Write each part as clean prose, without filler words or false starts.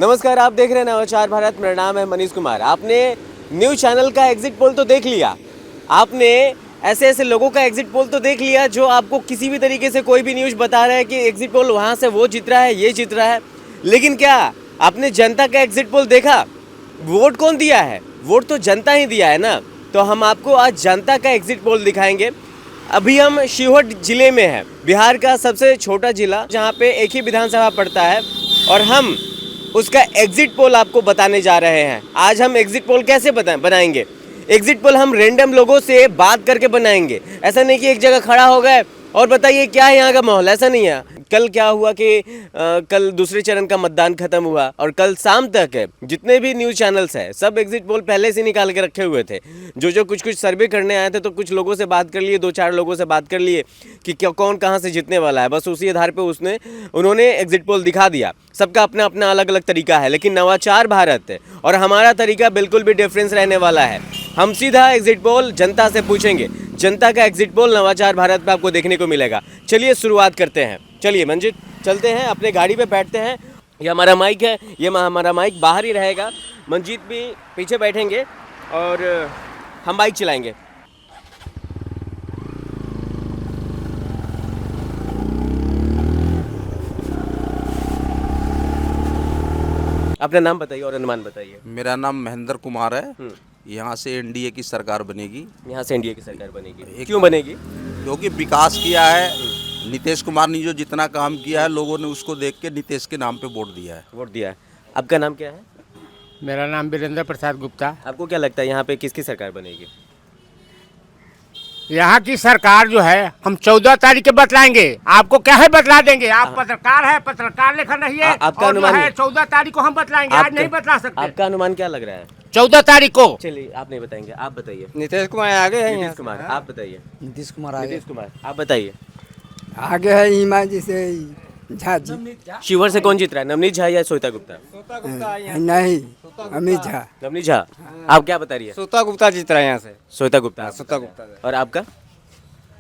नमस्कार, आप देख रहे हैं नवाचार भारत। मेरा नाम है मनीष कुमार। आपने न्यूज़ चैनल का एग्जिट पोल तो देख लिया, आपने ऐसे ऐसे लोगों का एग्जिट पोल तो देख लिया जो आपको किसी भी तरीके से कोई भी न्यूज़ बता रहा है कि एग्जिट पोल वहाँ से वो जीत रहा है, ये जीत रहा है। लेकिन क्या आपने जनता का एग्जिट पोल देखा? वोट कौन दिया है? वोट तो जनता ही दिया है ना। तो हम आपको आज जनता का एग्जिट पोल दिखाएंगे। अभी हम शिवहर जिले में हैं, बिहार का सबसे छोटा जिला जहाँ पे एक ही विधानसभा पड़ता है, और हम उसका एग्जिट पोल आपको बताने जा रहे हैं। आज हम एग्जिट पोल कैसे बनाएंगे? एग्जिट पोल हम रैंडम लोगों से बात करके बनाएंगे। ऐसा नहीं कि एक जगह खड़ा हो गए और बताइए क्या है यहाँ का माहौल, ऐसा नहीं है। कल क्या हुआ कि कल दूसरे चरण का मतदान खत्म हुआ और कल शाम तक है जितने भी न्यूज़ चैनल्स हैं सब एग्जिट पोल पहले से निकाल के रखे हुए थे। जो कुछ सर्वे करने आए थे तो कुछ लोगों से बात कर लिए, 2-4 लोगों से बात कर लिए कि क्या कौन कहाँ से जीतने वाला है। बस उसी आधार पे उन्होंने एग्जिट पोल दिखा दिया। सबका अपना अपना अलग अलग तरीका है, लेकिन नवाचार भारत है और हमारा तरीका बिल्कुल भी डिफरेंस रहने वाला है। हम सीधा एग्जिट पोल जनता से पूछेंगे। जनता का एग्जिट पोल नवाचार भारत पे आपको देखने को मिलेगा। चलिए शुरुआत करते हैं। चलिए मंजित, चलते हैं, अपने गाड़ी पे बैठते हैं। ये हमारा माइक है, ये हमारा माइक बाहर ही रहेगा। मंजीत भी पीछे बैठेंगे और हम बाइक चलाएंगे। अपना नाम बताइए और अनुमान बताइए। मेरा नाम महेंद्र कुमार है। यहाँ से एनडीए की सरकार बनेगी। यहाँ से एनडीए की सरकार बनेगी। क्यों बनेगी? क्योंकि विकास किया है नीतीश कुमार ने, जो जितना काम किया है लोगों ने उसको देख के नीतीश के नाम पे वोट दिया है। वोट दिया है। आपका नाम क्या है? मेरा नाम वीरेंद्र प्रसाद गुप्ता। आपको क्या लगता है यहाँ पे किसकी सरकार बनेगी? यहाँ की सरकार जो है हम 14 तारीख के बतलाएंगे। आपको क्या है बतला देंगे। आप पत्रकार है, पत्रकार लेखा नहीं है। आपका और जो अनुमान है 14 तारीख को हम बतलाएंगे, आज नहीं बतला सकते। आपका अनुमान क्या लग रहा है? 14 तारीख को। चलिए आप नहीं बताएंगे, आप बताइए। नीतीश कुमार आगे है। नीतीश कुमार, आप बताइए। नीतीश कुमार आगे। नीतीश कुमार, आप बताइए। आगे है हिमा जी से झा जी। शिवहर से कौन जीत रहा है, नवनीत झा या श्वेता गुप्ता? नहीं, अमित झा। नवनीत झा। आप क्या बता रही है? श्वेता गुप्ता जीत रहा है यहाँ से। श्वेता गुप्ता। श्वेता गुप्ता। और आपका?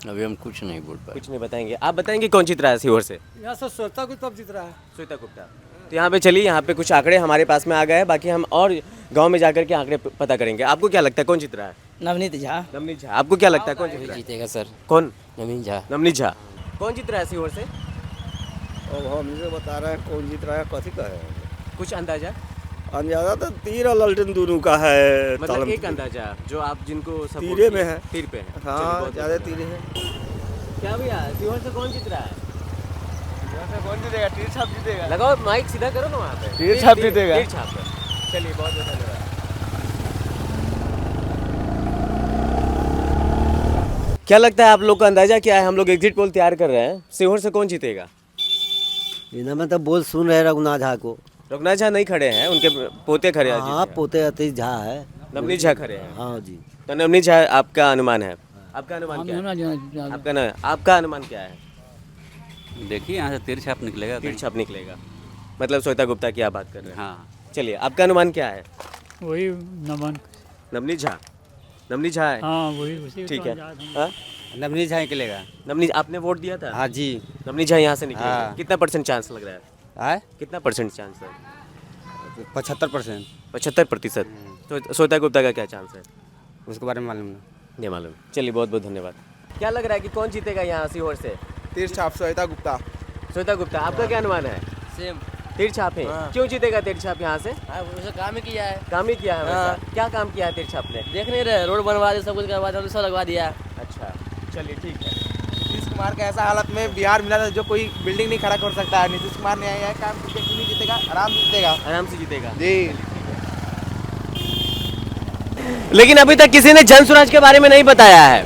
अभी हम कुछ नहीं बोल पाए। कुछ नहीं बताएंगे। आप बताएंगे कौन जीत रहा है शिवहर से? यहाँ से श्वेता गुप्ता जीत रहा है। श्वेता गुप्ता। तो यहाँ पे चलिए, यहाँ पे कुछ आंकड़े हमारे पास में आ गए हैं, बाकी हम और गांव में जाकर के आंकड़े पता करेंगे। आपको क्या लगता है कौन जीत रहा है? नवनीत झा। नवनीत झा। आपको क्या लगता है कौन जीत रहा है? जीतेगा सर। कौन? नवनीत झा। नवनीत झा। कौन जीत रहा है शिवहर से? अब हमसे बता रहे हैं कौन जीत रहा है, कथी का है कुछ अंदाजा? अंदाजा तो तीर और ललटेन दोनों का है। मतलब एक अंदाजा जो आप जिनको support तीरे में किए- है। तीर पे है। चलिए, हाँ, बहुत ज़्यादा बढ़िया। तीरे है। क्या भैया, शिवहर से कौन जीत रहा है? कौन जीतेगा? तीर छाप जीतेगा। लगाओ माइक सीधा करो ना वहाँ पे। तीर छाप जीतेगा। तीर छाप पे। चलिए, बहुत बहुत धन्यवाद। क्या लगता है आप लोग का अंदाजा क्या है? हम लोग एग्जिट पोल तैयार कर रहे हैं, शिवहर से कौन जीतेगा? इन्हें में तो बोल सुन रहे रघुनाथ झा को। रघुनाथ झा नहीं खड़े हैं, उनके पोते खड़े हैं। हाँ, पोते अतीश झा है। नवनीत झा खड़े हैं। हाँ जी। तो नवनीत झा आपका अनुमान है? आपका अनुमान क्या है? आपका अनुमान क्या है? देखिए यहाँ से तीर छाप निकलेगा। तीर छाप निकलेगा। मतलब श्वेता गुप्ता की आप बात कर रहे हैं? हाँ। चलिए, आपका अनुमान क्या है? वही नमन। नवनीत झा। नवनीत झा है। हाँ वही उसी। ठीक है। हाँ? नवनीत झा निकलेगा। नवनीत, आपने वोट दिया था? हाँ जी। नवनीत झा यहाँ से निकलेगा। हाँ। कितना % चांस लग रहा है? है कितना % चांस है? 75%। 75%। तो श्वेता गुप्ता का क्या चांस है? उसके बारे में मालूम नहीं। नहीं मालूम। चलिए, बहुत बहुत धन्यवाद। क्या लग रहा है कि कौन जीतेगा यहाँ शिवहर से? तीर छाप श्वेता गुप्ता। श्वेता गुप्ता। आपका क्या अनुमान है? सेम। तीर छाप है। क्यों जीतेगा तीर छाप यहाँ से? उसे काम ही किया है। काम ही किया है वैसा। क्या काम किया है तीर छाप ने? देख नहीं रहे, रोड बनवा दिया, सब कुछ करवा दिया, सब लगवा दिया। अच्छा, चलिए ठीक है। नीतीश कुमार के ऐसा हालत में बिहार मिला था जो कोई बिल्डिंग नहीं खड़ा कर सकता है। नीतीश कुमार ने आया काम क्यों नहीं जीतेगा, आराम से जीतेगा। आराम से जीतेगा जी। लेकिन अभी तक किसी ने जन स्वराज के बारे में नहीं बताया है।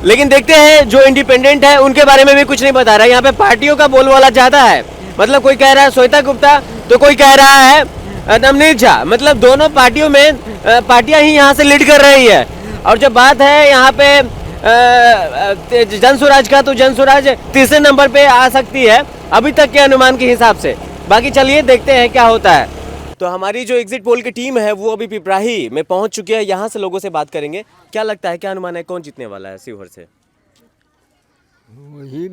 लेकिन देखते हैं जो इंडिपेंडेंट है उनके बारे में भी कुछ नहीं बता रहा है। यहाँ पे पार्टियों का बोलबाला ज्यादा है। मतलब कोई कह रहा है श्वेता गुप्ता तो कोई कह रहा है नवनीत झा। मतलब दोनों पार्टियों में पार्टियां ही यहाँ से लीड कर रही है। और जब बात है यहाँ पे जन स्वराज का, तो जन स्वराज तीसरे नंबर पे आ सकती है अभी तक के अनुमान के हिसाब से। बाकी चलिए देखते हैं क्या होता है। तो हमारी जो एग्जिट पोल की टीम है वो अभी पिपराही में पहुंच चुकी है। यहाँ से लोगों से बात करेंगे। क्या लगता है, क्या अनुमान है, कौन जीतने वाला है शिवहर से? वही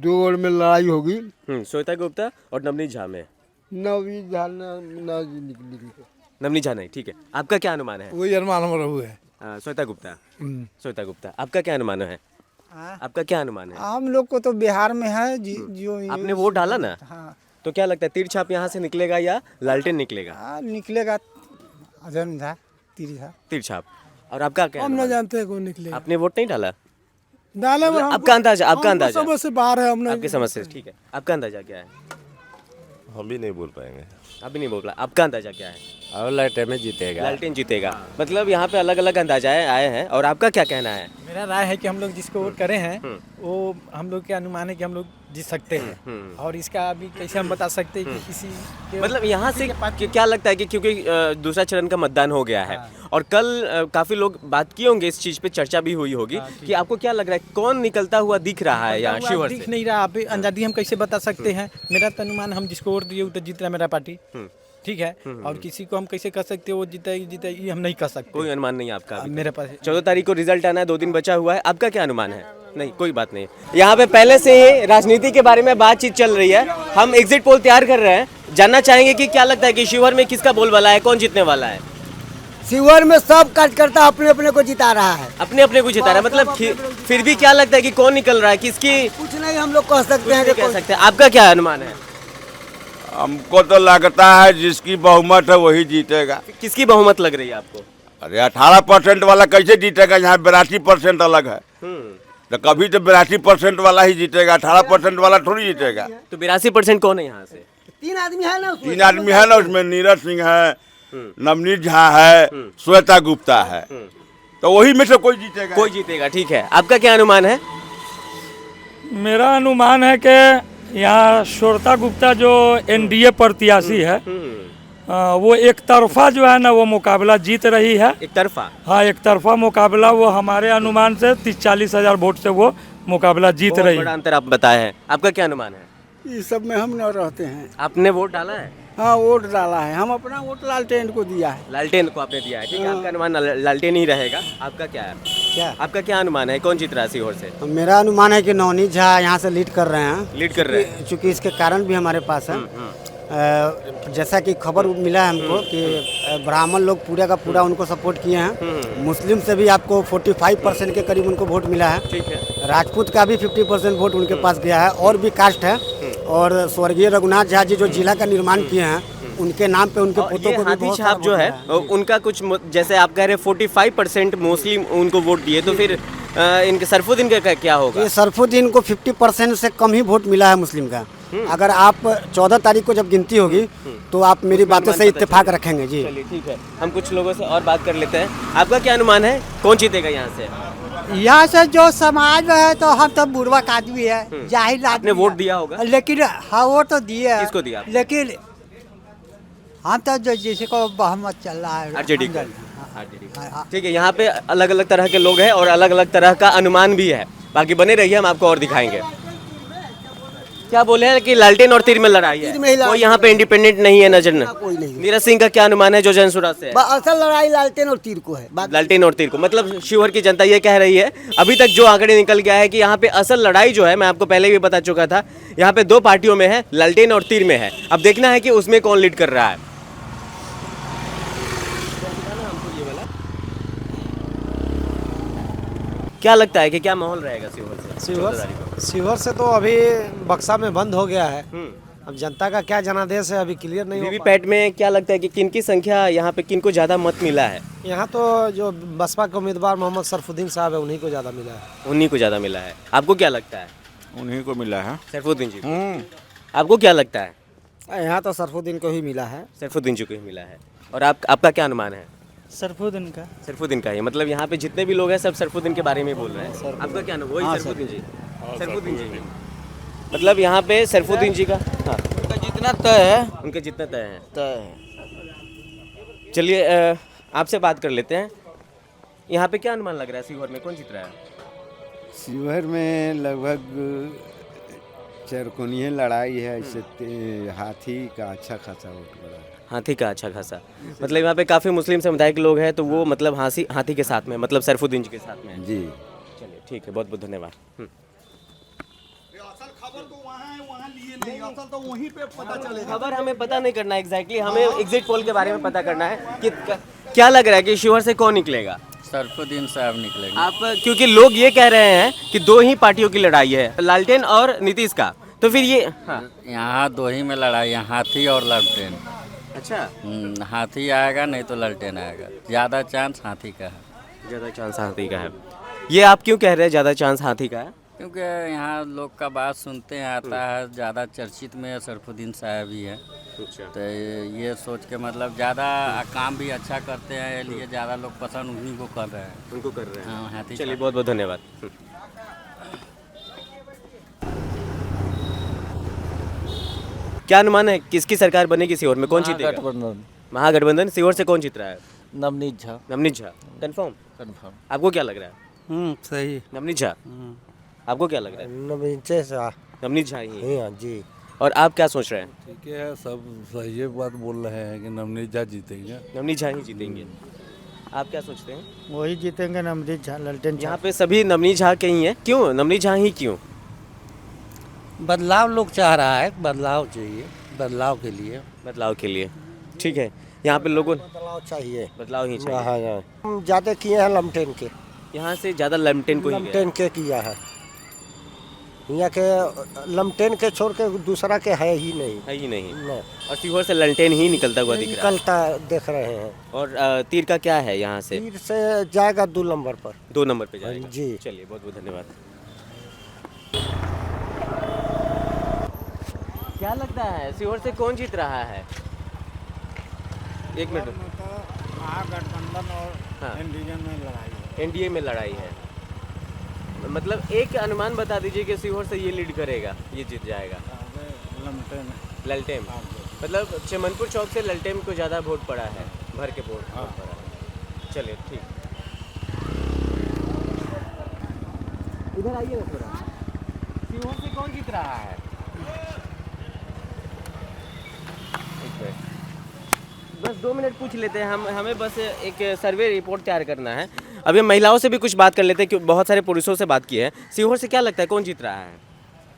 2 ओवर में लड़ाई होगी। श्वेता गुप्ता और नवनीत झा में। नवी जाना निकली नवनी झा नहीं, ठीक है। आपका क्या अनुमान है? वही अनुमान हमारा हुआ है। श्वेता गुप्ता। श्वेता गुप्ता, आपका क्या अनुमान है? आपका क्या अनुमान है? हम लोग को तो बिहार में है जो आपने वोट डाला ना, हाँ तो क्या लगता है तीर छाप यहाँ से निकलेगा या लालटेन निकलेगा? निकलेगा अजन था तिरछा। तीर छाप। और आपका क्या हम अनुमान ना है? जानते हैं कौन निकलेगा। आपने वोट नहीं डाला? डाले मतलब आपका अंदाजा, आपका अंदाजा समझ से बाहर है हमने। आपकी समझ से, ठीक है। आपका अंदाजा क्या है? हम भी नहीं बोल पाएंगे। अभी नहीं बोल रहा, आपका अंदाजा क्या है? और लाइट में जीतेगा। लालटेन जीतेगा। मतलब यहाँ पे अलग अलग अंदाजाएं आए हैं, और आपका क्या कहना है? मेरा राय है कि हम लोग जिसको वोट करे हैं वो हम लोग के अनुमान है कि हम लोग जीत सकते हैं। और इसका अभी कैसे हम बता सकते हैं कि किसी के मतलब यहाँ से क्या लगता है कि क्योंकि दूसरा चरण का मतदान हो गया है और कल काफी लोग बात किए होंगे, इस चीज पे चर्चा भी हुई होगी कि आपको क्या लग रहा है कौन निकलता हुआ दिख रहा है यहाँ शिवहर दिख से? नहीं रहा, अभी अंदाजी हम कैसे बता सकते हैं। मेरा तो अनुमान, हम जिसको वोट दिए वो तो जीत रहा है मेरा पार्टी, ठीक है। और किसी को हम कैसे कर सकते हैं वो जीता ये हम नहीं कर सकते। कोई अनुमान नहीं आपका अभी? मेरे पास 14 तारीख को रिजल्ट आना है, 2 दिन बचा हुआ है। आपका क्या अनुमान है? नहीं, कोई बात नहीं। यहाँ पे पहले से ही राजनीति के बारे में बातचीत चल रही है। हम एग्जिट पोल तैयार कर रहे हैं, जानना चाहेंगे कि क्या लगता है कि शिवहर में किसका बोलबाला है, कौन जीतने वाला है? शिवहर में सब कार्यकर्ता अपने अपने को जिता रहा है। अपने अपने को जिता रहा है, मतलब फिर भी क्या लगता है कि कौन निकल रहा है, किसकी? कुछ नहीं हम लोग कह सकते हैं। कह सकते हैं। आपका क्या अनुमान है? हमको तो लगता है जिसकी बहुमत है वही जीतेगा। किसकी बहुमत लग रही है आपको? अरे 18% वाला कैसे जीतेगा? यहाँ 82% अलग है, तो कभी तो 82% वाला ही जीतेगा, 18% वाला थोड़ी जीतेगा। तो 82% कौन है यहाँ से? 3 आदमी है ना, 3 आदमी है ना उसमें, नीरज सिंह है, नवनीत झा है, श्वेता गुप्ता है, तो वही में से कोई जीतेगा। कोई जीतेगा, ठीक है। आपका क्या अनुमान है? मेरा अनुमान है कि यहाँ श्वेता गुप्ता जो एनडीए प्रत्याशी है वो एक तरफा जो है ना वो मुकाबला जीत रही है। एक तरफा? हाँ, एक तरफा मुकाबला। वो हमारे अनुमान से 30-40 हजार वोट से वो मुकाबला जीत रही बड़ा है। अंतर आप बताए हैं। आपका क्या अनुमान है? ये सब में हम न रहते हैं। आपने वोट डाला है? हाँ वोट डाला है, हम अपना वोट लालटेन को दिया है। लालटेन को आपने दिया है, ठीक है। आपका अनुमान लालटेन ही रहेगा। आपका क्या है? क्या? आपका क्या अनुमान है, कौन जीत रहा है शिवहर से? मेरा अनुमान है कि नवनीत झा यहाँ से लीड कर रहे हैं। लीड कर रहे हैं? चूँकि इसके कारण भी हमारे पास है। जैसा कि खबर मिला है हमको कि ब्राह्मण लोग पूरा का पूरा उनको सपोर्ट किए हैं। मुस्लिम से भी आपको 45% के करीब उनको वोट मिला है। ठीक है। राजपूत का भी 50% वोट उनके पास गया है, और भी कास्ट है। और स्वर्गीय रघुनाथ झा जी जो जिला का निर्माण किए हैं, उनके नाम पे उनके पोतों को भी हाथी बहुत छाप जो है उनका कुछ जैसे आप कह रहे 45% मुस्लिम उनको वोट दिए, तो फिर इनके सरफुद्दीन का क्या होगा? ये सरफुद्दीन को 50% से कम ही वोट मिला है मुस्लिम का। अगर आप 14 तारीख को जब गिनती होगी तो आप मेरी बातों से इत्तेफाक रखेंगे जी। चलिए ठीक है, हम कुछ लोगों से और बात कर लेते हैं। आपका क्या अनुमान है, कौन जीतेगा यहाँ से? यहाँ से जो समाज में है तो हम तो बुर्बक आदमी है, जाहिर आपने वोट दिया होगा? लेकिन हाँ वोट तो दिए है। किसको दिया? लेकिन हम तो जो जिसको बहुमत चल रहा है आरजेडी को। ठीक है, यहाँ पे अलग अलग तरह के लोग हैं और अलग अलग तरह का अनुमान भी है। बाकी बने रहिए, हम आपको और दिखाएंगे। क्या बोले हैं कि लालटेन और तीर में लड़ाई है, कोई यहाँ पे इंडिपेंडेंट नहीं है नजर न? कोई नहीं। नीरज सिंह का क्या अनुमान है जो जनसुरा से है? असल लड़ाई लालटेन और तीर को है। लालटेन और तीर को, मतलब शिवहर की जनता ये कह रही है। अभी तक जो आंकड़े निकल गया है कि यहाँ पे असल लड़ाई जो है, मैं आपको पहले भी बता चुका था, यहाँ पे 2 पार्टियों में है, लालटेन और तीर में है। अब देखना है कि उसमें कौन लीड कर रहा है। क्या लगता है कि क्या माहौल रहेगा शिवहर से? शिवहर से तो अभी बक्सा में बंद हो गया है। अब जनता का क्या जनादेश है अभी क्लियर नहीं हो वीवीपैट में क्या लगता है कि किन की संख्या यहाँ पे किन को ज्यादा मत मिला है? यहाँ तो जो बसपा के उम्मीदवार मोहम्मद सरफुद्दीन साहब है उन्हीं को ज्यादा मिला है। उन्हीं को ज्यादा मिला है। आपको क्या लगता है? उन्हीं को मिला है, सरफुद्दीन जी को। आपको क्या लगता है? यहाँ तो सरफुद्दीन को ही मिला है। सरफुद्दीन जी को ही मिला है। और आपका क्या अनुमान है? सरफुद्दीन का। सरफुद्दीन का ही, मतलब यहाँ पे जितने भी लोग हैं सब सरफुद्दीन के बारे में बोल रहे हैं। आपका क्या नाम? वही सरफुद्दीन जी। सरफुद्दीन जी, मतलब यहाँ पे सरफुद्दीन जी का, हाँ, उनका जितना तय है, उनके जितना तय है। तय है। चलिए आपसे बात कर लेते हैं। यहाँ पे क्या अनुमान लग रहा है शिवहर में कौन जीत रहा है? शिवहर में लगभग चरकोनिये लड़ाई है, इससे हाथी का अच्छा खासा वोट बड़ा है। हाथी का अच्छा खासा, मतलब यहाँ पे काफ़ी मुस्लिम समुदाय के लोग हैं, तो वो मतलब हाथी के साथ में, मतलब सरफुद्दीन जी के साथ में है। जी चलिए ठीक है, बहुत बहुत धन्यवाद। नहीं, असल तो वहीं पे पता चलेगा। खबर हमें पता नहीं करना एग्जैक्टली, हमें एग्जिट पोल के बारे में पता करना है कि क्या लग रहा है कि शिवहर से कौन निकलेगा। सरफुद्दीन साहब निकलेंगे। आप क्योंकि लोग ये कह रहे हैं कि दो ही पार्टियों की लड़ाई है, लालटेन और नीतीश का, तो फिर ये यहाँ दो ही में लड़ाई है, हाथी और लालटेन। अच्छा, हाथी आएगा नहीं तो लालटेन आएगा, ज़्यादा चांस हाथी का है। ज़्यादा चांस हाथी का है। ये आप क्यों कह रहे हैं ज़्यादा चांस हाथी का है? क्योंकि यहाँ लोग का बात सुनते हैं आता है, ज़्यादा चर्चित में सरफुद्दीन साहब ही है। तो ये सोच के मतलब ज़्यादा काम भी अच्छा करते हैं, इसलिए ज़्यादा लोग पसंद उन्हीं को कर रहे हैं। उनको कर रहे हैं। हाँ, हाथी। चलिए बहुत बहुत धन्यवाद। क्या अनुमान है किसकी सरकार बनेगी सीहोर में, कौन जीतेगा? महागठबंधन। सीहोर से कौन जीत रहा है? नवनीत झा। नवनीत झा। कंफर्म? आपको क्या लग रहा है? सही। नवनीत झा। आपको क्या लग रहा है? नवनीत झा ही। हाँ जी। और आप क्या सोच रहे हैं? ठीक है, सब सही बात बोल रहे हैं कि नवनीत झा जीतेंगे। नवनीत झा ही जीतेंगे। आप क्या सोचते हैं? वही जीतेंगे नवनीत झा, लालटेन यहाँ पे सभी नवनीत झा के ही हैं, क्यों नवनीत झा ही क्यों? बदलाव लोग चाह रहा है, बदलाव चाहिए, बदलाव के लिए। बदलाव के लिए, ठीक है। यहाँ पे लोगों बदलाव चाहिए। बदलाव ही चाहिए। हम ज़्यादा किए हैं लमटेन के, यहाँ से ज़्यादा लमटेन को ही गया। लमटेन के किया है। यहाँ के लमटेन के छोड़ के दूसरा के है ही नहीं। है ही नहीं। और सीहोर से ललटेन ही निकलता हुआ दिख रहा है। निकलता देख रहे हैं। और तीर का क्या है यहाँ से? तीर से जाएगा 2 नंबर पर। 2 नंबर पे जाएगा जी। चलिए बहुत बहुत धन्यवाद। क्या लगता है सीहोर से कौन जीत रहा है? एक मिनट। महागठबंधन और एनडीए में लड़ाई है। मतलब एक अनुमान बता दीजिए कि सीहोर से ये लीड करेगा, ये जीत जाएगा। ललटेन। मतलब चमनपुर चौक से ललटेन को ज़्यादा वोट पड़ा है, भर के वोट पड़ा है। चलिए ठीक। इधर आइए ना थोड़ा। सीहोर से कौन जीत रहा है? बस 2 मिनट पूछ लेते हैं हम, हमें बस एक सर्वे रिपोर्ट तैयार करना है। अभी महिलाओं से भी कुछ बात कर लेते हैं, क्योंकि बहुत सारे पुरुषों से बात की है। सीहोर से क्या लगता है कौन जीत रहा है?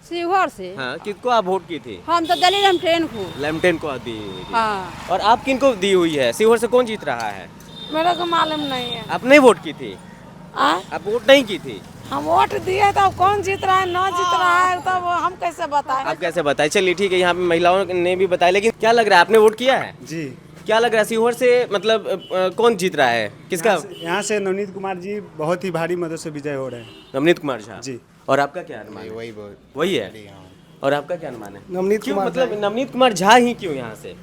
सीहोर से? हाँ, किसको आप वोट की थी? हम तो दली लमटेन को। लमटेन को दी हुई थी। हाँ। और आप किनको दी हुई है? सीहोर से कौन जीत रहा है? मेरे को मालूम नहीं है। आपने वोट की थी? आप वोट नहीं की थी? हम वोट दिए तो कौन जीत रहा है ना जीत रहा है तब हम कैसे बताएं? आप कैसे बताएं? चलिए ठीक है, यहाँ पे महिलाओं ने भी बताया, लेकिन क्या लग रहा है आपने वोट किया है? जी। क्या लग रहा है सीहोर से मतलब कौन जीत रहा है, किसका? यहाँ से नवनीत कुमार जी बहुत ही भारी मदद से विजय हो रहे हैं। नवनीत कुमार झा जी। और आपका क्या अनुमान है? वही है। और आपका क्या अनुमान है? नवनीत क्यों कुमार मतलब नवनीत कुमार झा ही क्यों यहाँ से?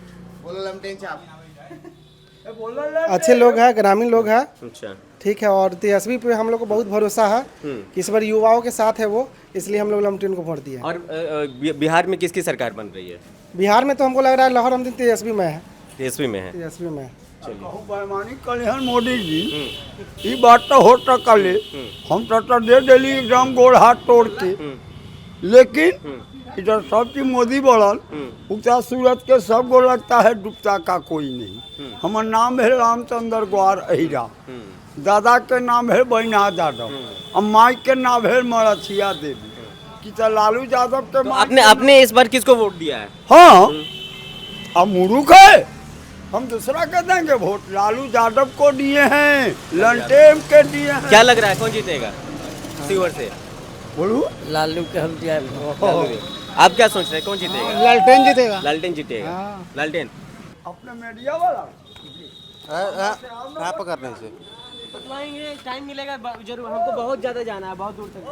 अच्छे लोग हैं, ग्रामीण लोग हैं। अच्छा ठीक है। और तेजस्वी पे हम लोग को बहुत भरोसा है कि इस बार युवाओं के साथ है वो, इसलिए हम लोग लमटेन को वोट दिए। और बिहार में किसकी सरकार बन रही है? बिहार में तो हमको लग रहा है लहर हम दिन तेजस्वी में है। तेजस्वी में है। तेजस्वी में। बेईमानी कलिहन मोदी जी, ये बात तो हो सकले, हम तो दे दिली एकदम गोड़ हाथ तोड़ के, लेकिन इधर सब चीज मोदी बढ़ल, उगता सूरज के सब को लगता है डूबता का कोई नहीं। हमार नाम है रामचंद्र ग्वार अहिरा, दादा के नाम है बैना यादव, और माई के नाम है मरछिया देवी। कि तो लालू यादव के तो आपने इस बार किसको वोट दिया है? हाँ, अब मुरुख है, हम दूसरा के देंगे वोट। लालू यादव को दिए हैं, ललटेन के दिए हैं। क्या लग रहा है कौन जीतेगा सीहोर से? बोलू लालू के हम दिया। आप क्या सोच रहे हैं कौन जीतेगा? लालटेन जीतेगा। लालटेन जीतेगा। लालटेन। अपने मीडिया वाला यहाँ पकड़ने से बतलाएंगे, टाइम मिलेगा जरूर। हमको बहुत ज्यादा जाना है, बहुत दूर तक।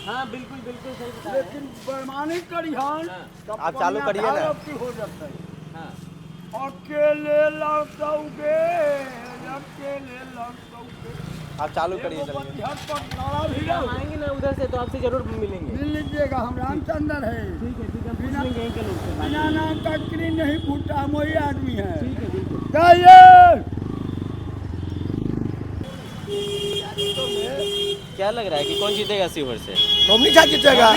हाँ बिल्कुल बिल्कुल सही बता रहे हैं। लेकिन बेईमानी करिहन आप चालू करिए ना। हो जाता है। अकेले लड़कोगे, अकेले लड़कोगे। आप चालू करिए। आएंगे ना उधर से तो आपसे जरूर मिलेंगे। मिल लीजिएगा, हम रामचंद्र है। ठीक है ठीक है, बिना नाम का क्री नहीं फूटा, हम वही आदमी है। जाइए। क्या लग रहा है कि कौन जीतेगा सीहोर से? नवनीत झा जीतेगा।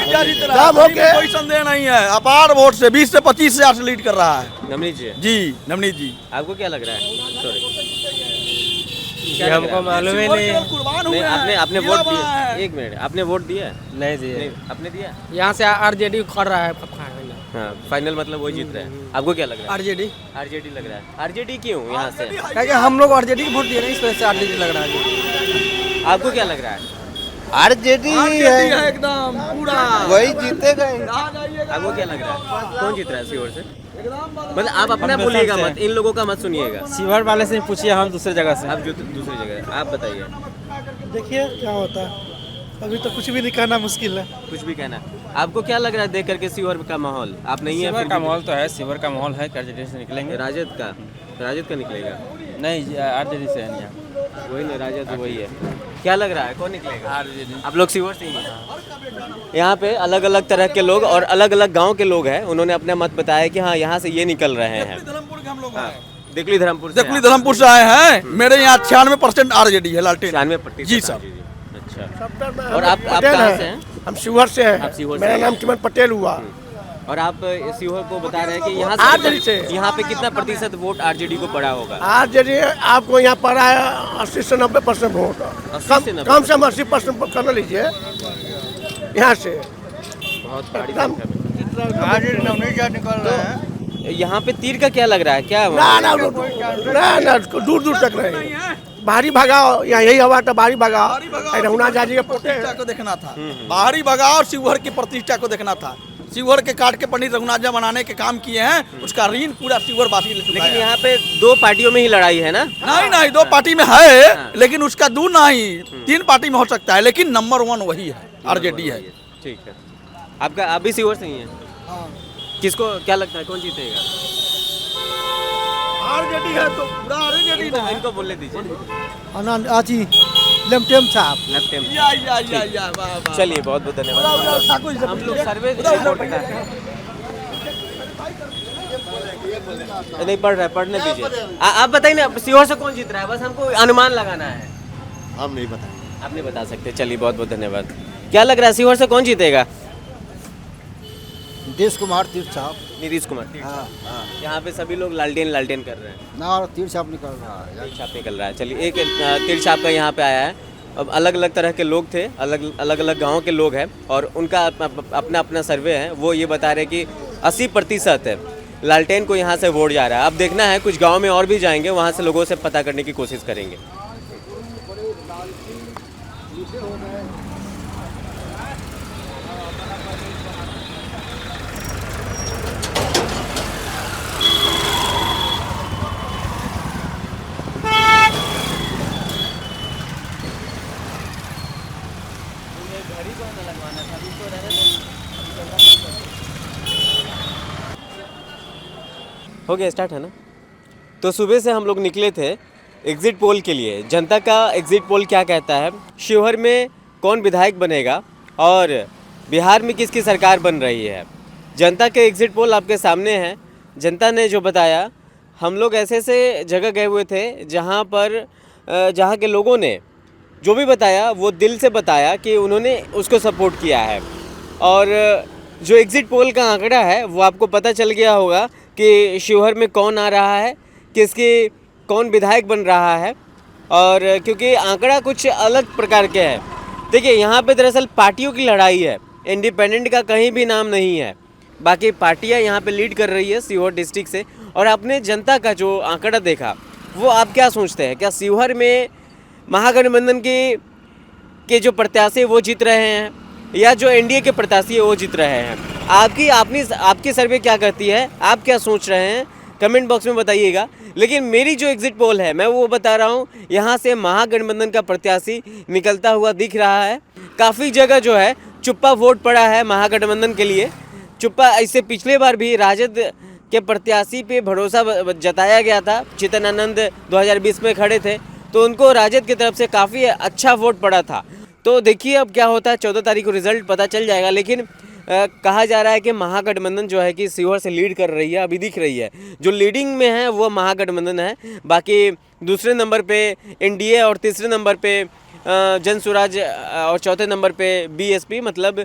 कोई संदेह नहीं है, अपार वोट से 20 से 25 हजार से लीड कर रहा है। नवनीत जी? जी, नवनीत जी। आपको क्या लग रहा है? सॉरी क्या लग रहा है? मालूम ही नहीं नहीं, आपने वोट दिया? एक मिनट, आपने वोट दिया? नहीं दिए आपने दिया? यहाँ से आरजेडी कर रहा है हाँ, फाइनल मतलब वही जीत रहा है। आपको क्या लग रहा है? आरजेडी आरजेडी लग रहा है। आरजेडी क्यों यहाँ से? क्योंकि हम लोग आरजेडी को वोट दिए ना, इस वजह से आरजेडी लग रहा है। आपको क्या लग रहा है? आरजेडी है एकदम पूरा वही जीतेगा। आपको क्या लग रहा है? कौन जीत रहा है सीहोर से? मतलब आप अपना बोलिएगा मत, इन लोगों का मत सुनिएगा। शिवर वाले से पूछिए, हम दूसरे जगह से। आप जो दूसरी जगह, आप बताइए। देखिए क्या होता है, अभी तो कुछ भी नहीं कहना मुश्किल है। कुछ भी कहना। आपको क्या लग रहा है देख करके सीहोर का माहौल? आप नहीं है? शिवर का माहौल तो है, शिवर का माहौल है, आरजेडी से निकलेंगे। राजद का निकलेगा? नहीं, आरजेडी से है यहाँ। वही ना, राजद वही है। क्या लग रहा है कौन निकलेगा? आरजेडी। आप लोग सीहोर से ही हैं? यहाँ पे अलग अलग तरह के लोग और अलग अलग गांव के लोग हैं, उन्होंने अपना मत बताया कि हाँ यहाँ से ये निकल रहे हैं। देखली धर्मपुर से आए हैं। मेरे यहाँ 96% आरजेडी है, लालटेन। 96%? जी सर। अच्छा। और आप कहाँ से हैं? हम शिवहर से हैं। आप सीहोर से मेरा हैं? नाम चिमन पटेल हुआ। और आप सीहोर को बता रहे हैं कि यहाँ आरजेडी से। यहाँ पे कितना प्रतिशत वोट आरजेडी को पड़ा होगा? आरजेडी आपको यहाँ पड़ा है 80 से 90% वोट। 80 से 90%? कम से कम 80% कर लीजिए यहाँ से। बहुत बड़ी संख्या में। यहाँ पे तीर का क्या लग रहा है? क्या ना दूर दूर तक रहे। बाहरी भगाओ, यही हवा था, बाहरी भगाओ। रघुनाथ जी के पोते को देखना था, बाहरी भगाओ और शिवहर की प्रतिष्ठा को देखना था। शिवहर के काट के पंडित रघुनाथ जी बनाने के काम किए हैं, उसका ऋण पूरा शिवहर वासी ले चुका है। लेकिन यहाँ पे दो पार्टियों में ही लड़ाई है ना? नहीं, दो पार्टी में है, लेकिन उसका दूर नहीं, 3 पार्टी में हो सकता है, लेकिन नंबर 1 वही है, आरजेडी है। ठीक है। आपका आप भी सीहोर से ही है? किसको क्या लगता है कौन जीतेगा? आरजेडी है तो पूरा आरजेडी ना। इनको बोलने दीजिए। आची लेफ्टेम साहब। लेफ्टेम। या चलिए, बहुत बहुत धन्यवाद। हम लोग सर्वे रिपोर्ट का नहीं पढ़ रहे, पढ़ने दीजिए। आप बताइए ना, सीहोर से कौन जीत रहा है? बस हमको अनुमान लगाना है। हम नहीं बताएंगे। आप नहीं बता सकते? चलिए, बहुत बहुत धन्यवाद। क्या लग रहा है सीहोर से कौन जीतेगा? नीतीश कुमार तीर्थ साहब। नीतीश कुमार। हाँ। यहाँ पे सभी लोग लालटेन कर रहे हैं ना, और तीर्थ साहब निकल रहा है। तीर छाप निकल रहा है। चलिए, एक तीर छाप का यहाँ पे आया है। अब अलग अलग तरह के लोग थे, अलग अलग गाँव के लोग हैं, और उनका अपना अपना सर्वे है। वो ये बता रहे हैं कि 80% है लालटेन को यहाँ से वोट जा रहा है। अब देखना है, कुछ गाँव में और भी जाएंगे, वहाँ से लोगों से पता करने की कोशिश करेंगे। हो गया, स्टार्ट है ना? तो सुबह से हम लोग निकले थे एग्जिट पोल के लिए। जनता का एग्जिट पोल क्या कहता है, शिवहर में कौन विधायक बनेगा और बिहार में किसकी सरकार बन रही है। जनता के एग्जिट पोल आपके सामने है। जनता ने जो बताया, हम लोग ऐसे ऐसे जगह गए हुए थे जहाँ के लोगों ने जो भी बताया वो दिल से बताया कि उन्होंने उसको सपोर्ट किया है। और जो एग्जिट पोल का आंकड़ा है वो आपको पता चल गया होगा कि शिवहर में कौन आ रहा है, किसकी कौन विधायक बन रहा है। और क्योंकि आंकड़ा कुछ अलग प्रकार के हैं। देखिए, यहाँ पे दरअसल पार्टियों की लड़ाई है, इंडिपेंडेंट का कहीं भी नाम नहीं है। बाकी पार्टियाँ यहाँ पे लीड कर रही है सीहोर डिस्ट्रिक्ट से। और आपने जनता का जो आंकड़ा देखा, वो आप क्या सोचते हैं? क्या सीहोर में महागठबंधन के जो प्रत्याशी वो जीत रहे हैं, या जो एनडीए के प्रत्याशी है वो जीत रहे हैं? आपकी सर्वे क्या कहती है? आप क्या सोच रहे हैं? कमेंट बॉक्स में बताइएगा। लेकिन मेरी जो एग्जिट पोल है, मैं वो बता रहा हूँ, यहाँ से महागठबंधन का प्रत्याशी निकलता हुआ दिख रहा है। काफ़ी जगह जो है चुप्पा वोट पड़ा है महागठबंधन के लिए। चुप्पा, इससे पिछले बार भी राजद के प्रत्याशी पे भरोसा जताया गया था। चितनानंद 2020 में खड़े थे, तो उनको राजद की तरफ से काफ़ी अच्छा वोट पड़ा था। तो देखिए अब क्या होता है, 14 तारीख को रिजल्ट पता चल जाएगा। लेकिन कहा जा रहा है कि महागठबंधन जो है कि सीहोर से लीड कर रही है, अभी दिख रही है। जो लीडिंग में है वो महागठबंधन है। बाकी दूसरे नंबर पे एनडीए और तीसरे नंबर पे जन स्वराज और चौथे नंबर पे बीएसपी, मतलब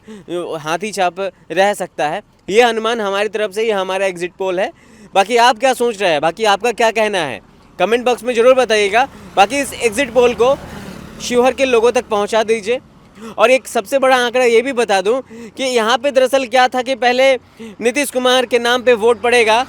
हाथी छाप रह सकता है। ये अनुमान हमारी तरफ से, ये हमारा एग्जिट पोल है। बाकी आप क्या सोच रहे हैं? बाकी आपका क्या कहना है? कमेंट बॉक्स में ज़रूर बताइएगा। बाकी इस एग्जिट पोल को शिवहर के लोगों तक पहुंचा दीजिए। और एक सबसे बड़ा आंकड़ा ये भी बता दूं कि यहाँ पे दरअसल क्या था कि पहले नीतीश कुमार के नाम पे वोट पड़ेगा,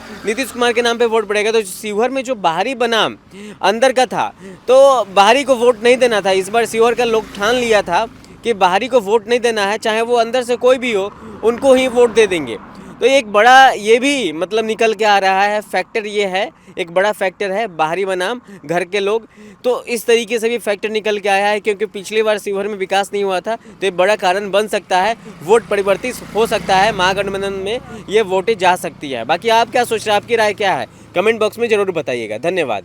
तो शिवहर में जो बाहरी बनाम अंदर का था, तो बाहरी को वोट नहीं देना था। इस बार शिवहर का लोग ठान लिया था कि बाहरी को वोट नहीं देना है, चाहे वो अंदर से कोई भी हो, उनको ही वोट दे देंगे। तो एक बड़ा ये भी मतलब निकल के आ रहा है, फैक्टर ये है, एक बड़ा फैक्टर है बाहरी बनाम घर के लोग। तो इस तरीके से भी फैक्टर निकल के आया है, क्योंकि पिछली बार शिवहर में विकास नहीं हुआ था, तो ये बड़ा कारण बन सकता है, वोट परिवर्तित हो सकता है, महागठबंधन में ये वोटें जा सकती है। बाकी आप क्या सोच रहे हैं, आपकी राय क्या है, कमेंट बॉक्स में ज़रूर बताइएगा। धन्यवाद।